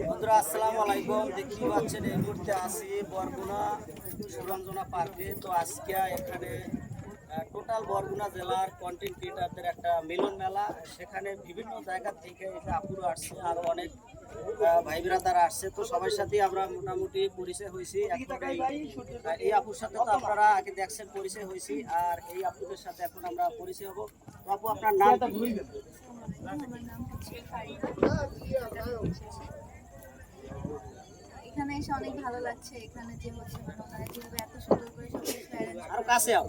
বন্ধুরা আসসালামু আলাইকুম। দেখতে পাচ্ছেন এই মুহূর্তে আছি বরগুনা সুরঞ্জনা পার্কে। তো আজকে এখানে টোটাল বরগুনা জেলার কন্টেন্ট ক্রিয়েটারদের একটা মিলন মেলা। সেখানে বিভিন্ন জায়গা থেকে এসে আপুরা আসছে, আরও অনেক ভাই ব্রাদার আসছে। তো সবার সাথে আমরা মোটামুটি পরিচয় হয়েছি। এখন এই আপুর সাথে তো আপনারা আগে দেখছেন, পরিচয় হয়েছি। আর এই আপুদের সাথে এখন আমরা পরিচয় হবো। তো আপু, আপনার নাম কি? আমার নাম হচ্ছে ফারিদা। এখানে এসে অনেক ভালো লাগছে। এখানে যে হচ্ছে ওনারা যেভাবে এত সুন্দর করে সবকিছু অ্যারেঞ্জ আরো কাছে আও।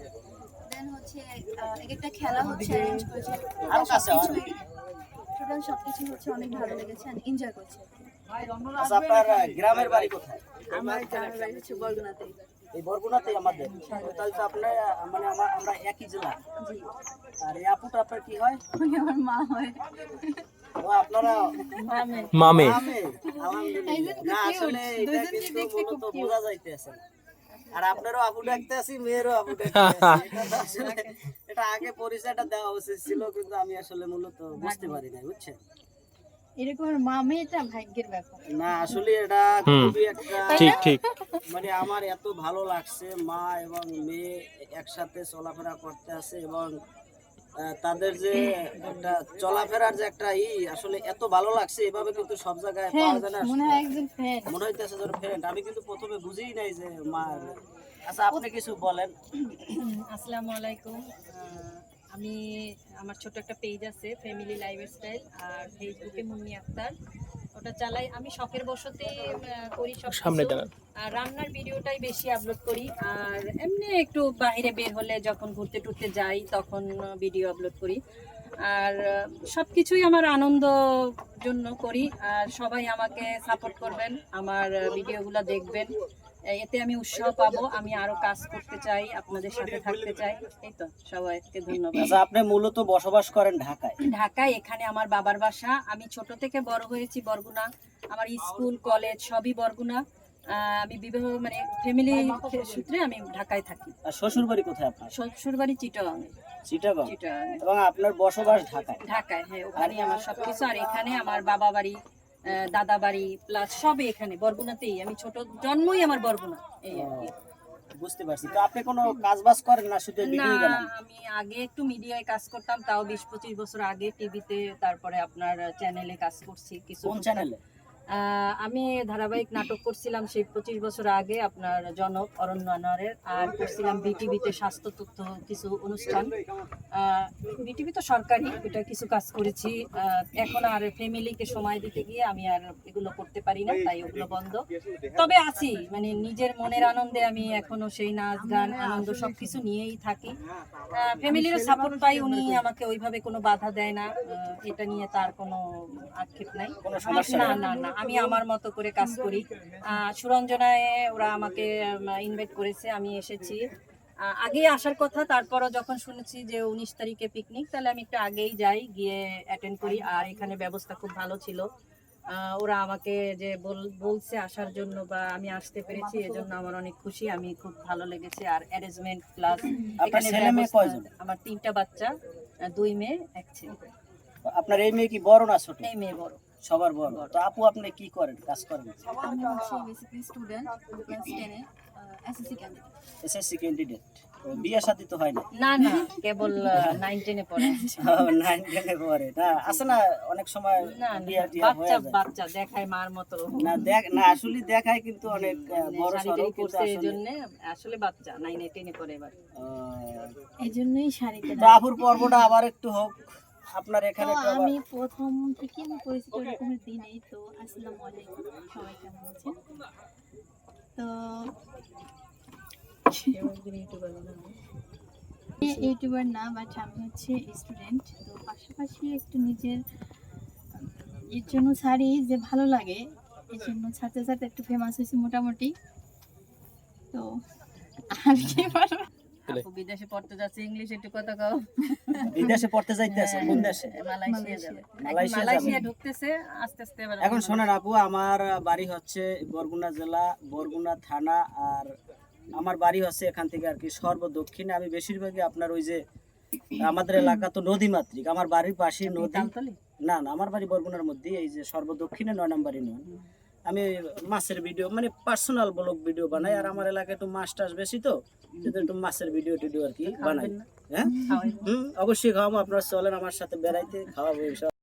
দেন হচ্ছে এক একটা খেলা হচ্ছে অ্যারেঞ্জ করেছে। আরো কাছে আও। টোটাল সবকিছু হচ্ছে অনেক ভালো লেগেছে, আমি এনজয় করছি। আচ্ছা, আপনার গ্রামের বাড়ি কোথায়? আমার গ্রামের বাড়ি হচ্ছে বরগুনাতে। এই বরগুনাতেই আমাদের। তাহলে তো আপনার মানে আমরা একই জেলা। জি, আর এই আপুটা আপনার কি হয়? উনি আমার মা হয়। ও, আপনারা মামে। মামে। আলহামদুলিল্লাহ। না, আসলে এটা কিন্তু মূলত বোঝা যাইতেছে না। আর আপনারও আপু ডাকতে আছি, মেয়েরও আপু ডাকতে আছি। এটা তো আসলে এটা আগে পরিচয়টা দেওয়া উচিত ছিল, কিন্তু আমি আসলে মূলত বুঝতে পারি না, বুঝছেন? এরকম মামে, এটা ভাগ্যের ব্যাপার। না, আসলে এটা খুবই একটা ঠিক মানে আমার এত ভালো লাগছে, মা এবং মেয়ে একসাথে চলাফেরা করতে আছে এবং তাদের যে একটা চলাফেরার যে একটা আসলে এত ভালো লাগছে। এভাবে কিন্তু সব জায়গায় পাওয়া যায় না। মনে হয় একজন ফ্রেন্ড। মনে হইতেছে যেন ফ্রেন্ড। আমি কিন্তু প্রথমে বুঝিই নাই যে মা। আচ্ছা, আপনি কিছু বলেন। আসসালামু আলাইকুম। আমি আমার ছোট একটা পেজ আছে, ফ্যামিলি লাইফস্টাইল, আর ফেসবুকে মুন্নি আক্তার, ওটা চালাই। আমি শখের বশতে করি সব সামনে দাঁড়ান। আর রান্নার ভিডিওটাই বেশি আপলোড করি। আর এমনি একটু বাইরে বের হলে যখন ঘুরতে টুরতে যাই তখন ভিডিও আপলোড করি। আর সব কিছুই আমার আনন্দ জন্য করি। আর সবাই আমাকে সাপোর্ট করবেন, আমার ভিডিওগুলো দেখবেন, এতে আমি উৎসাহ পাবো। আমি আরো কাজ করতে চাই, আপনাদের সাথে থাকতে চাই। এই তো, সবাইকে ধন্যবাদ। আচ্ছা, আপনি মূলত বসবাস করেন ঢাকায়? ঢাকায়, এখানে আমার বাবার বাসা। আমি ছোট থেকে বড় হয়েছি বরগুনা। আমার স্কুল কলেজ সবই বরগুনা। আমি বিবাহ মানে ফ্যামিলি সূত্রে আমি ঢাকায় থাকি। আর শ্বশুর বাড়ি কোথায় আপনার? শ্বশুর বাড়ি চিটাগাং। চিটাগাং। চিটাগাং, এবং আপনার বসবাস ঢাকায়? ঢাকায়, হ্যাঁ, ওখানে আমার সবকিছু। আর এখানে আমার বাবা বাড়ি, দাদা বাড়ি প্লাস সবই এখানে বরগুনাতেই। আমি ছোট জন্মই আমার বরগুনা, এই আর কি। বুঝতে পারছি। তো আপনি কোনো কাজ বাজ করেন না, শুধু না, ভিডিও বানান? আমি আগে একটু মিডিয়ায় কাজ করতাম, তাও 20-25 বছর আগে টিভিতে, তারপরে আপনার চ্যানেলে কাজ করছি কিছু। কোন চ্যানেলে? আমি ধারাবাহিক নাটক করছিলাম সেই 25 বছর আগে, আপনার জনক অরণ্য আনোয়ারের। আর করছিলাম বিটিভিতে স্বাস্থ্য তথ্য কিছু অনুষ্ঠান। বিটিভি তো সরকারি, এটা কিছু কাজ করেছি। এখন আর ফ্যামিলিকে সময় দিতে গিয়ে আমি আর এগুলো করতে পারি না, তাই ওগুলো বন্ধ। তবে আছি, মানে নিজের মনের আনন্দে আমি এখনো সেই নাচ গান আনন্দ সবকিছু নিয়েই থাকি। ফ্যামিলির সাপোর্ট পাই, উনি আমাকে ওইভাবে কোনো বাধা দেয় না। এটা নিয়ে তার কোনো আক্ষেপ নাই। না না না, আমি আমার মতো করে কাজ করি। সুরঞ্জনায় ওরা আমাকে ইনভাইট করেছে, আমি এসেছি। আগে আসার কথা, তারপরও যখন শুনেছি যে 19 তারিখে পিকনিক, তাহলে আমি একটু আগেই যাই, গিয়ে অ্যাটেন্ড করি। আর এখানে ব্যবস্থা খুব ভালো ছিল। ওরা আমাকে যে বলছে আসার জন্য, বা আমি আসতে পেরেছি, এজন্য আমার অনেক খুশি। আমি খুব ভালো লেগেছে। আর অ্যারেঞ্জমেন্ট প্লাস এখানে আমার 3টা বাচ্চা, 2 মেয়ে 1 ছেলে। আপনার এই মেয়ে কি বড় না ছোট? এই মেয়ে বড়। সবার বড়। তো আপু, আপনি কি করেন, কাজ করেন? আমি হচ্ছে বেসিক্যালি স্টুডেন্ট, ক্লাস 10 এ এসএসসি ক্যান্ডিডেট। SSC candidate. বিয়ে শাদী তো হয় না? না না, কেবল 9-10 এ পড়ে। 9-10 এ পড়ে না? আছে না অনেক সময় না বিয়ে টিয়ে হয়ে বাচ্চা যায়। বাচ্চা দেখায় মার মতো। না না, আসলে দেখায় কিন্তু অনেক বড় শাড়ি সরো, টাড়ি কিন্তু পরছে, আসলে এজন্য আসলে বাচ্চা 9-10 এ পড়ে এবার। এজন্যই শাড়িতে। তো আপুর পর্বটা আবার একটু হোক আপনার এখানে। তো আমি প্রথম থেকে আমি পরিচিত এরকমের দিনেই তো। আসসালামু আলাইকুম, সবাই কেমন আছেন? তো ইউটিউবার না, বাট আমি হচ্ছে স্টুডেন্ট। তো পাশাপাশি একটু নিজের এর জন্য ছাড়ি যে ভালো লাগে, এই জন্য ছাড়তে ছাড়তে একটু ফেমাস হয়েছি মোটামুটি। তো আর কি বলবো? আপু বিদেশে পড়তে যাচ্ছে, ইংলিশ একটু কথা কও। বিদেশে পড়তে যাইতেছে? কোন দেশে? মালয়েশিয়া যাবে। মালয়েশিয়া ঢুকতেছে আস্তে আস্তে। এখন শোনেন আপু, আমার বাড়ি হচ্ছে বরগুনা জেলা, বরগুনা থানা। আর আমার বাড়ি হচ্ছে এখান থেকে আর কি সর্বদক্ষিণে। আমি বেশিরভাগই আপনার ওই যে আমাদের এলাকা তো নদীমাতৃক, আমার বাড়ির পাশে নদী। না না, আমার বাড়ি বরগুনার মধ্যে, এই যে সর্বদক্ষিণে 9 নম্বর ইউনিয়ন। আমি মাছের ভিডিও মানে পার্সোনাল ব্লগ ভিডিও বানাই, আর আমার এলাকায় একটু মাছ টাছ বেশি, তো একটু মাছের ভিডিও টিডিও আর কি বানাই। হ্যাঁ, অবশ্যই খাওয়াবো, আপনারা চলেন আমার সাথে বেড়াইতে, খাওয়াবো ইনশাআল্লাহ।